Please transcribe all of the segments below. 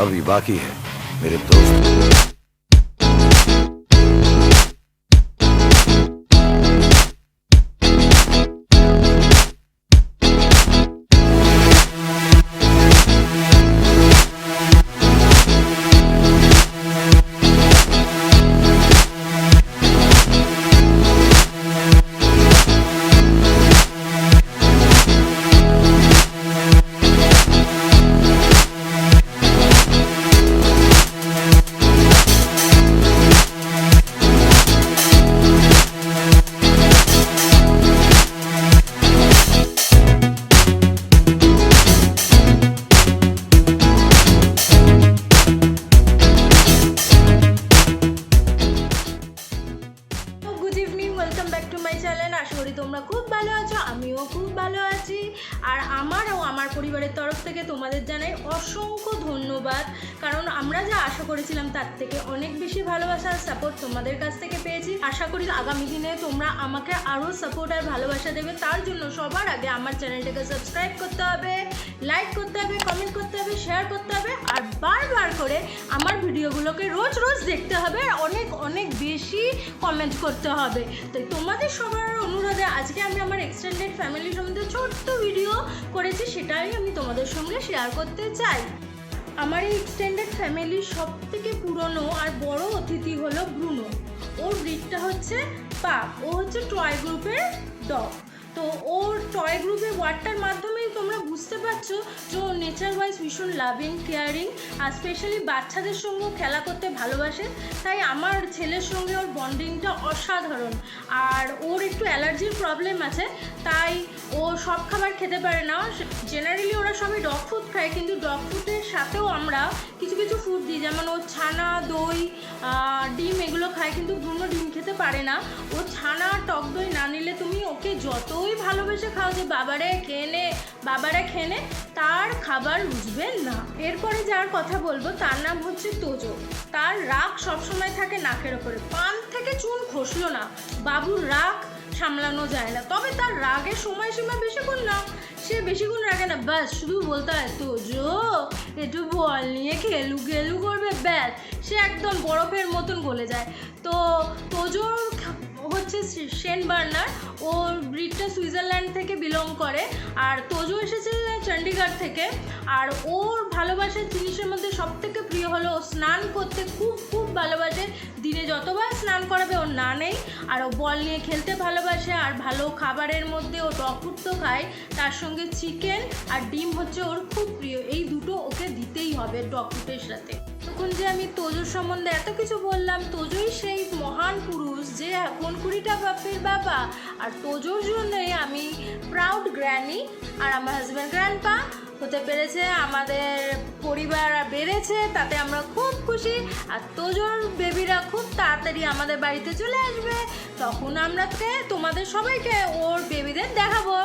अभी बाकी है मेरे दोस्त। তোমরা খুব ভালো আছো, আমিও খুব ভালো আছি। আর আমার ও আমার পরিবারের তরফ থেকে তোমাদের জানাই অসংখ্য ধন্যবাদ, কারণ আমরা যা আশা করেছিলাম তার থেকে অনেক বেশি ভালোবাসা আর সাপোর্ট তোমাদের কাছ থেকে পেয়েছি। আশা করি আগামী দিনে তোমরা আমাকে আরও সাপোর্ট আর ভালোবাসা দেবে। তার জন্য সবার আগে আমার চ্যানেলটাকে সাবস্ক্রাইব করতে হবে, লাইক করতে হবে, কমেন্ট করতে হবে, শেয়ার করতে হবে, আর বারবার করে আমার ভিডিওগুলোকে রোজ রোজ দেখতে হবে, আর অনেক অনেক বেশি কমেন্ট করতে হবে। তাই তোমাদের সবার অনুরোধে আজকে আমি আমার এক্সটেন্ডেড ফ্যামিলি সম্বন্ধে ছোট্ট ভিডিও করেছি, সেটাই আমি তোমাদের সঙ্গে শেয়ার করতে চাই। আমার এই এক্সটেন্ডেড ফ্যামিলির সব থেকে পুরনো আর বড় অতিথি হলো ব্রুনো। ওর ব্রিডটা হচ্ছে পাপ। ও হচ্ছে টয় গ্রুপের ডগ। তো ওর টয় গ্রুপের ওয়ার্ডটার মাধ্যমেই তোমরা বুঝতে পারছো যে ও নেচার ওয়াইজ ভীষণ লাভিং, কেয়ারিং, আর স্পেশালি বাচ্চাদের সঙ্গেও খেলা করতে ভালোবাসে। তাই আমার ছেলের সঙ্গে ওর বন্ডিংটা অসাধারণ। আর ওর একটু অ্যালার্জির প্রবলেম আছে, তাই ও সব খাবার খেতে পারে না। জেনারেলি ওরা সবাই ডগ ফুড খায়, কিন্তু ডগ ফুডের সাথেও আমরা কিছু কিছু ফুড দিই, যেমন ও ছানা, দই, ডিম এগুলো খায়, কিন্তু ব্রুনো ডিম খেতে পারে না। ও ছানা, টক দই না নিলে তুমি ওকে যতই ভালোবেসে খাও যে বাবারে খেয়ে নে, বাবারে খেয়ে নে, তার খাবার বুঝবে না। এরপরে যার কথা বলবো তার নাম হচ্ছে তোজো। তার রাগ সবসময় থাকে নাকের ওপরে। পান থেকে চুন খসলো না, বাবুর রাগ সামলানো যায় না। তবে তার রাগের সময়সীমা বেশিক্ষণ না, সে বেশিক্ষণ রাগে না, ব্যাস শুধু বলতে হয় তোজো একটু বল নিয়ে খেলু গেলু করবে, ব্যাস সে একদম বরফের মতন গলে যায়। তো তোজোর হচ্ছে সেন্ট বার্নার। ওর ব্রিডটা সুইজারল্যান্ড থেকে বিলং করে, আর তোজো এসেছে চণ্ডীগড় থেকে। আর ওর ভালোবাসার জিনিসের মধ্যে সব থেকে প্রিয় হলো ও স্নান করতে খুব খুব ভালোবাসে। দিনে যতবার স্নান করাবে ওর না নেই। আর ও বল নিয়ে খেলতে ভালোবাসে। আর ভালো খাবারের মধ্যে ও ডগ ফুড তো খায়, তার সঙ্গে চিকেন আর ডিম হচ্ছে ওর খুব প্রিয়। এই দুটো ওকে দিতেই হবে ডগ ফুডের সাথে। তখন যে আমি তোজোর সম্বন্ধে এত কিছু বললাম, তোজোই সেই মহান পুরুষ যে 20টা বাপের বাবা। আর তোজোর জন্যই আমি প্রাউড গ্র্যানি, আর আমার হাজব্যান্ড গ্র্যান্ডপা হতে পেরেছে। আমাদের পরিবার বেড়েছে, তাতে আমরা খুব খুশি। আর তোজোর বেবিরা খুব তাড়াতাড়ি আমাদের বাড়িতে চলে আসবে, তখন আমরা তোমাদের সবাইকে ওর বেবিদের দেখাবো।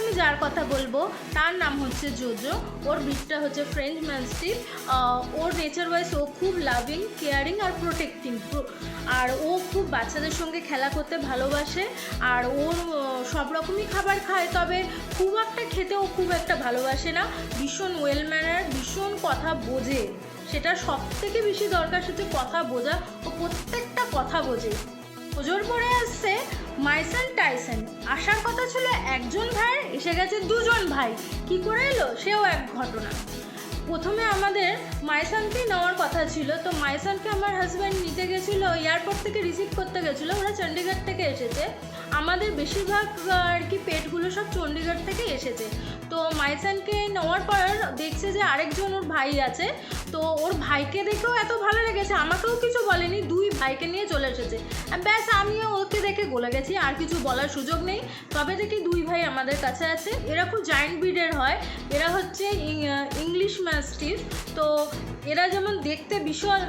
আমি যার কথা বলবো তার নাম হচ্ছে জোজো। ওর ব্রিডটা হচ্ছে ফ্রেঞ্চ ম্যাস্টিফ। ওর নেচার ওয়াইজ ও খুব লাভিং, কেয়ারিং আর প্রোটেক্টিং। আর ও খুব বাচ্চাদের সঙ্গে খেলা করতে ভালোবাসে। আর ওর সব রকমই খাবার খায়, তবে খুব একটা খেতে ও খুব একটা ভালোবাসে না। ভীষণ ওয়েল ম্যানার, ভীষণ কথা বোঝে। সেটা সব থেকে বেশি দরকার, সেটা কথা বোঝা। ও প্রত্যেকটা কথা বোঝে। ওজোর পরে আসছে মাইসন টাইসন। আসার কথা ছিল একজন ভাই, এসে গেছে দুজন ভাই। কি করে এলো সেও এক ঘটনা। প্রথমে আমাদের মাইসনকেই নেওয়ার কথা ছিল। তো মাইসনকে আমার হাজব্যান্ড নিতে গেছিলো, এয়ারপোর্ট থেকে রিসিভ করতে গেছিলো। ওরা চণ্ডীগড় থেকে এসেছে। আমাদের বেশিরভাগ আর কি পেটগুলো সব চণ্ডীগড় থেকে এসেছে। তো মাইসনকে নেওয়ার পর দেখছে যে আরেকজন ওর ভাই আছে। তো ওর ভাইকে দেখেও এত ভালো লেগেছে, আমাকেও কিছু বলেনি, দুই ভাইকে নিয়ে চলে এসেছে। ব্যাস আমিও ওকে দেখে গলে গেছি, আর কিছু বলার সুযোগ নেই। তবে দেখি দুই ভাই আমাদের কাছে আছে। এরা খুব জায়েন্ট ব্রিডের হয়। এরা হচ্ছে ইংলিশ ম্যাস্টিফ। তো এরা যেমন দেখতে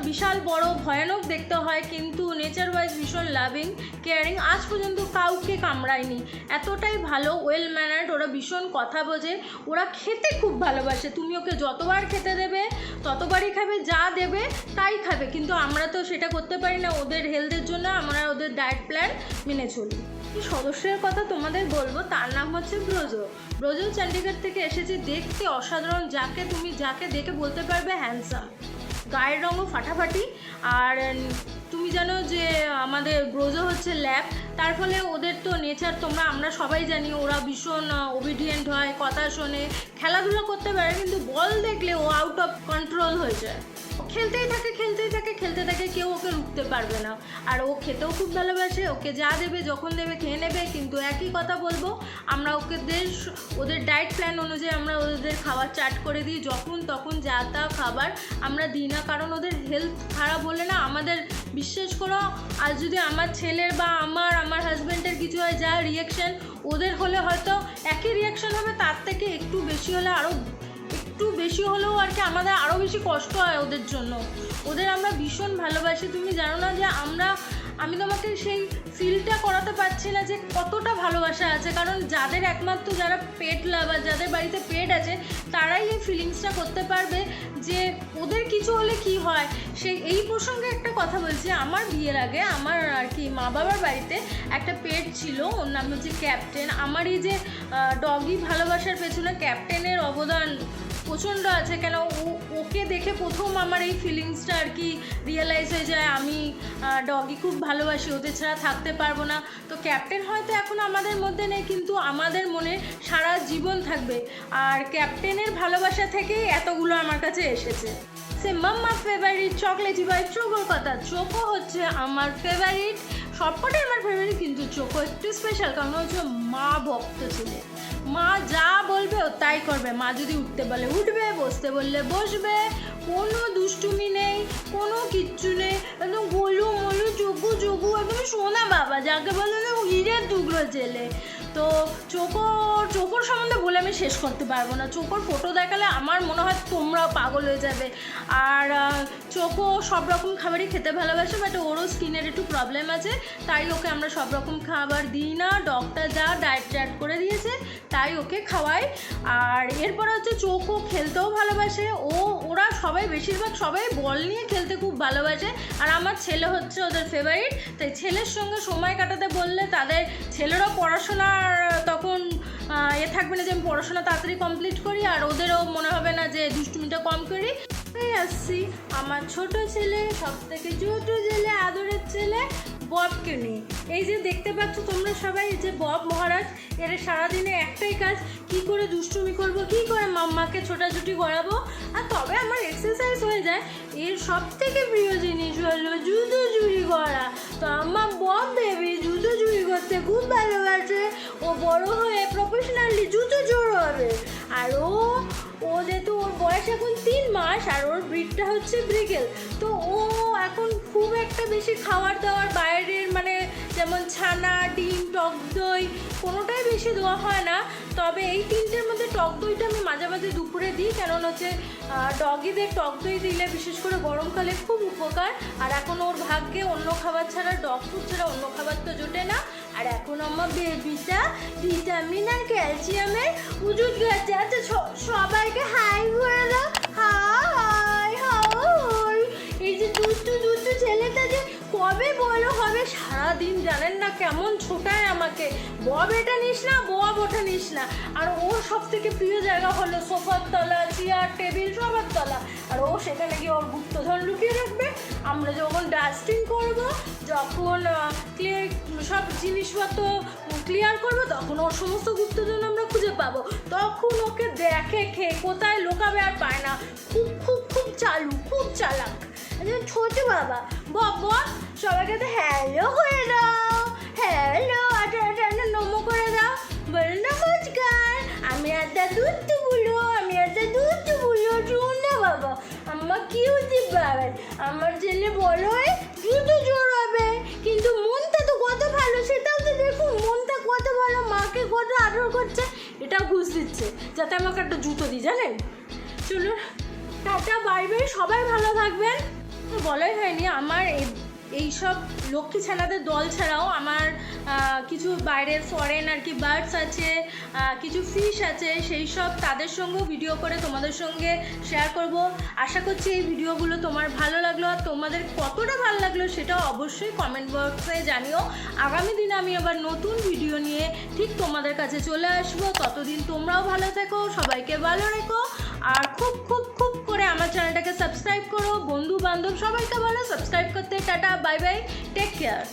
বিশাল বড় ভয়ানক দেখতে হয়, কিন্তু নেচার ওয়াইজ ভীষণ লাভিং, কেয়ারিং। আজ পর্যন্ত কাউকে কামড়ায়নি, এতটাই ভালো, ওয়েল ম্যানার্ড। ওরা ভীষণ কথা বোঝে। ওরা খেতে খুব ভালোবাসে। তুমি ওকে যতবার খেতে দেবে ততবারই খাবে, যা দেবে তাই খাবে। কিন্তু আমরা তো সেটা করতে পারি না, ওদের হেলথের জন্য আমরা ওদের ডায়েট প্ল্যান মেনে চলি। সদস্যের কথা তোমাদের বলবো, তার নাম হচ্ছে ব্রজ। ব্রজ চণ্ডীগড় থেকে এসেছে, দেখতে অসাধারণ, যাকে দেখে বলতে পারবে হ্যান্ডসাম, গায়ের রঙও ফাটাফাটি। আর তুমি জানো যে আমাদের ব্রজ হচ্ছে ল্যাব, তার ফলে ওদের তো নেচার আমরা সবাই জানি, ওরা ভীষণ ওবিডিয়েন্ট হয়, কথা শোনে, খেলাধুলা করতে পারে, কিন্তু বল দেখলে ও আউট অফ কন্ট্রোল হয়ে যায়, খেলতেই থাকে, কেউ ওকে রুখতে পারবে না। আর ও খেতেও খুব ভালোবাসে, ওকে যা দেবে যখন দেবে খেয়ে নেবে, কিন্তু একই কথা বলবো, আমরা ওদের ডায়েট প্ল্যান অনুযায়ী আমরা ওদের খাবার চার্ট করে দিই, যখন তখন যা তা খাবার আমরা দিই না, কারণ ওদের হেলথ খারাপ হলে না আমাদের, বিশ্বাস করো, আর যদি আমার ছেলের বা আমার হাজব্যান্ডের কিছু হয়, যা রিয়াকশান ওদের হলে হয়তো একই রিয়াকশান হবে, তার থেকে একটু বেশি হলেও আর কি আমাদের আরও বেশি কষ্ট হয় ওদের জন্য। ওদের আমরা ভীষণ ভালোবাসি, তুমি জানো না যে আমি তোমাকে সেই ফিলটা করাতে পারছি না যে কতটা ভালোবাসা আছে, কারণ যারা পেট লাভার, যাদের বাড়িতে পেট আছে, তারাই এই ফিলিংসটা করতে পারবে যে ওদের কিছু হলে কি হয়। এই প্রসঙ্গে একটা কথা বলছি, আমার বিয়ের আগে আমার আর কি মা বাবার বাড়িতে একটা পেট ছিল, ওর নাম হচ্ছে ক্যাপ্টেন। আমার এই যে ডগি ভালোবাসার পেছনে ক্যাপ্টেনের অবদান প্রচণ্ড আছে, কেন ওকে দেখে প্রথম আমার এই ফিলিংসটা আর কি রিয়েলাইজ হয়ে যায়, আমি ডগি খুব ভালোবাসি, ওদের ছাড়া থাকতে পারবো না। তো ক্যাপ্টেন হয়তো এখন আমাদের মধ্যে নেই, কিন্তু আমাদের মনে সারা জীবন থাকবে, আর ক্যাপ্টেনের ভালোবাসা থেকেই এতগুলো আমার কাছে এসেছে। সে মাম্মা ফেভারিট চকলেটি বাই চোকোর কথা, চোকো হচ্ছে আমার ফেভারিট, সবকটাই আমার ফেভারিট, কিন্তু চোকো একটু স্পেশাল, কারণ হচ্ছে মা ভক্ত ছেলে, মা যা বলবে ও তাই করবে, মা যদি উঠতে বলে উঠবে, বসতে বললে বসবে, কোনো দুষ্টুমি নেই, কোনো কিচ্ছু নেই, একদম গোলু মলু চোখু একদম সোনা বাবা, যাকে বলে না হিরের টুকরো ছেলে। তো চোখোর সম্বন্ধে বলে আমি শেষ করতে পারবো না, চোখোর ফটো দেখালে আমার মনে হয় তোমরাও পাগল হয়ে যাবে। আর চোখো সব রকম খাবারই খেতে ভালোবাসে, বাট ওরও স্কিনের একটু প্রবলেম আছে, তাই ওকে আমরা সব রকম খাবার দিই না, ডক্টর যা ডায়েট চার্ট করে দিয়েছে তাই ওকে খাওয়াই। আর এরপর হচ্ছে চোখো খেলতেও ভালোবাসে, ওরা বেশিরভাগ সবাই বল নিয়ে খেলতে খুব ভালোবাসে, আর আমার ছেলে হচ্ছে ওদের ফেভারিট, তাই ছেলের সঙ্গে সময় কাটাতে বললে তাদের ছেলেরও পড়াশোনার তখন থাকবে না যে আমি পড়াশোনা তাড়াতাড়ি কমপ্লিট করি, আর ওদেরও মনে হবে না যে দুষ্টুমিটা কম করি। আসছি আমার ছোট ছেলে, সব থেকে ছোট ছেলে, আদরের ছেলে ববকে নিয়ে। এই যে দেখতে পাচ্ছ তোমরা সবাই, যে বব মহারাজ, এর সারাদিনে একটাই কাজ, কি করে দুষ্টুমি করবো, কি করে মাম্মাকে ছোটাছুটি করাবো, আর তবে আমার এক্সারসাইজ হয়ে যায়। এর সব থেকে প্রিয় জিনিস হলো জুতো চুরি করা। তো আমার বব বেবি জুতো চুরি করতে খুব ভালোবাসে, ও বড় হয়ে প্রফেশনালি জুতো চোর হবে। আর ও যেহেতু ওর বয়স এখন 3 মাস, আর ওর ব্রিডটা হচ্ছে ব্রিগেল, তো ও এখন খুব একটা বেশি খাবার দাবার বাইরের, মানে যেমন ছানা, ডিম, টক দই, কোনোটাই বেশি দেওয়া হয় না। তবে এই 3টের মধ্যে টক দইটা আমি মাঝে মাঝে দুপুরে দিই, কারণ হচ্ছে ডগিদের টক দই দিলে বিশেষ করে গরমকালে খুব উপকার। আর এখন ওর ভাগ্যে অন্য খাবার ছাড়া, ডগ ফুড ছাড়া অন্য খাবার তো জোটে না। আর এখন আমার বেবিটা ভিটামিন আর ক্যালসিয়ামের ওষুধ খাচ্ছে। আচ্ছা সবাইকে হাই করে দাও, হাই হাই। এই যে দুষ্টু ছেলেটা যে কবে বড় হবে, সারাদিন জানেন না কেমন ছোটায় আমাকে, বব এটা নিস না, বব ওটা নিস না। আর ওর সব থেকে প্রিয় জায়গা হলো সোফার তলা, চেয়ার, টেবিল, সবার তলা। আর ও সেখানে গিয়ে ওর গুপ্তধন লুকিয়ে রাখবে। আমরা যখন ডাস্টিং করবো, যখন সব জিনিসপত্র ক্লিয়ার করবো, তখন ওর সমস্ত গুপ্তধন আমরা খুঁজে পাবো। তখন ওকে দেখে খেয়ে কোথায় লোকাবে আর পায় না। খুব চালু, খুব চালাক। ছোট বাবা বব সবাইকে তো হ্যালো করে দাও, হ্যালো, আটা নমো করে দাও, বলে নমস্কার, আমি একটা দুধ বুলো, শুন না বাবা, আমার কি হতে পারে, আমার ছেলে বড় হয়ে জুতো জোর হবে, কিন্তু মনটা তো কত ভালো, সেটাও তো দেখুন, মনটা কত ভালো, মাকে কত আদর করছে, এটাও ঘুষ দিচ্ছে যাতে আমাকে একটা জুতো দিই, জানেন। চলুন টাটা, বাই বাই, সবাই ভালো থাকবেন। বলাই হয়নি, আমার এইসব লক্ষ্মী ছানাদের দল ছাড়াও আমার কিছু বাইরের ফরেন আর কি বার্ডস আছে, কিছু ফিশ আছে, সেই সব তাদের সঙ্গেও ভিডিও করে তোমাদের সঙ্গে শেয়ার করব। আশা করছি এই ভিডিওগুলো তোমার ভালো লাগলো, আর তোমাদের কতটা ভালো লাগলো সেটাও অবশ্যই কমেন্ট বক্সে জানিও। আগামী দিনে আমি আবার নতুন ভিডিও নিয়ে ঠিক তোমাদের কাছে চলে আসবো। ততদিন তোমরাও ভালো থেকো, সবাইকে ভালো রেখো, আর খুব খুব খুব করে আমার চ্যানেলটাকে সাবস্ক্রাইব করো। বন্ধু বান্ধব সবাইকে বলো সাবস্ক্রাইব করতে। টাটা, বাই বাই, টেক কেয়ার।